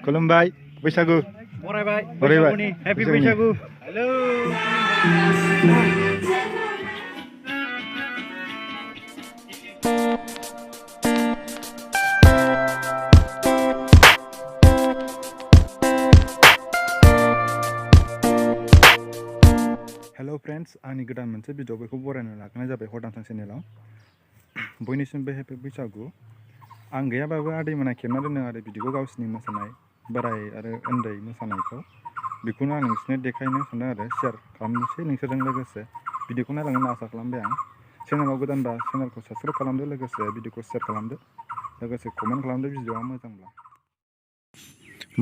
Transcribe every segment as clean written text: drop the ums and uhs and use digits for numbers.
खुलुमबाय बैसागु बरायबाय बरायबाय बैसागुनि हेपि बैसागु हेलौ हेलो फ्रेंड्स आंनि गोदान मोनसे भिडिअ बेखौ बरायनो लागायनाय जाबाय हरदांसां चेनेलाव बयनिसिमबो हेपि बैसागु आं गैयाबाबो आदैमोना खेबना दोन्दों आरो भिडिअखौ गावसिनि मोसानाय बोराय आरो उन्दै मोसानायखौ बेखौनो आं नोंसोरनो देखायनो सानदों आरो शेयार खालामनोसै नोंसोरजों लोगोसे भिडिअखौ नायलांगोन आसा खालामबाय आं चेनेलाव गोदानबा चेनेलखौ साबस्क्राइब खालामदो लोगोसे भिडिअखौ शेयार खालामदो लोगोसे कमेन्ट खालामदो भिडिअआ मोजांब्ला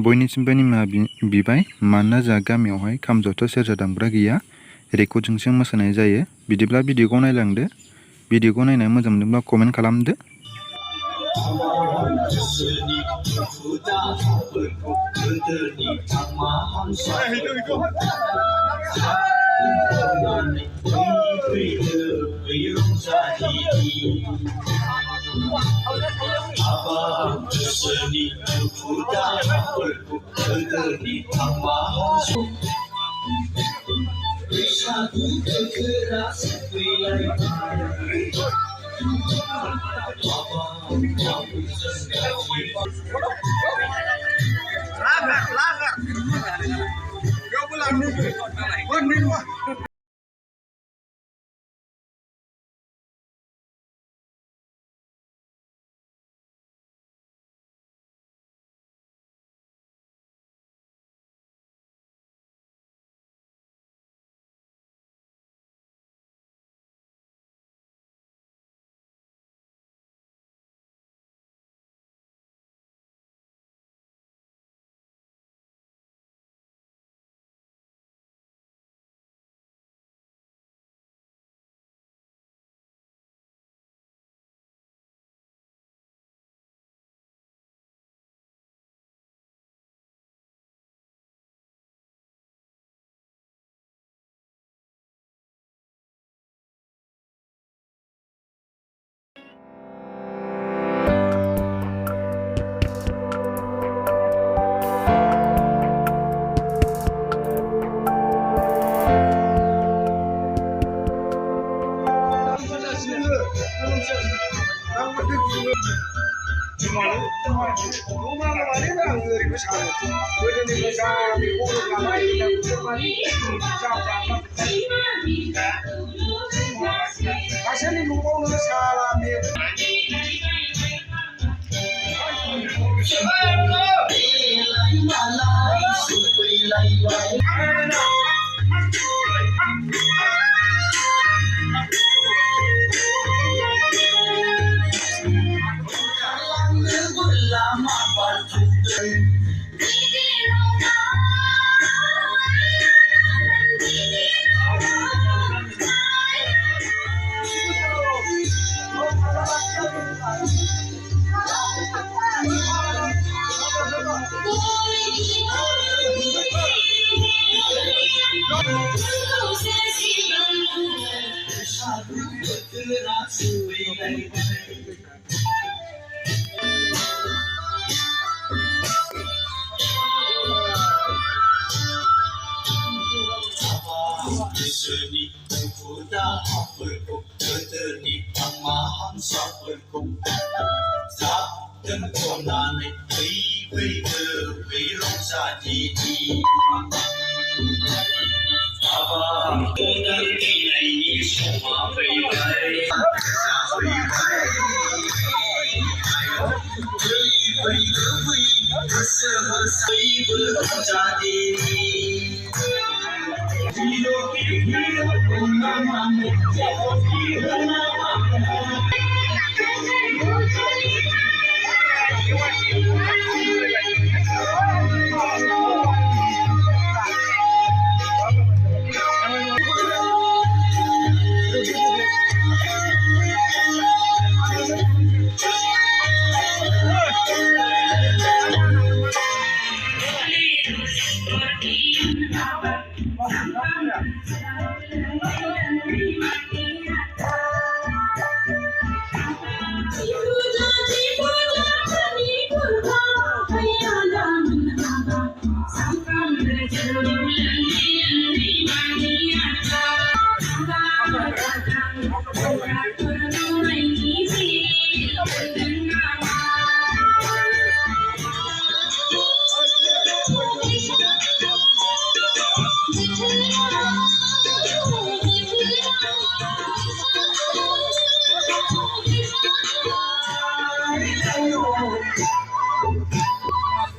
बयनिसिमबो निमाहा बिबाय मानोना जोंहा गामियावहाय खाम जथा सेरजा दामग्रा गैया रेकर्डजोंसो मोसानाय जायो बिदिब्ला भिडिअखौ नायलांदो भिडिअखौ नायनानै मोजां मोनदोंब्ला कमेन्ट खालामदो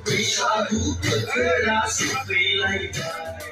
बैसागु बोथोरा सफैलायबाय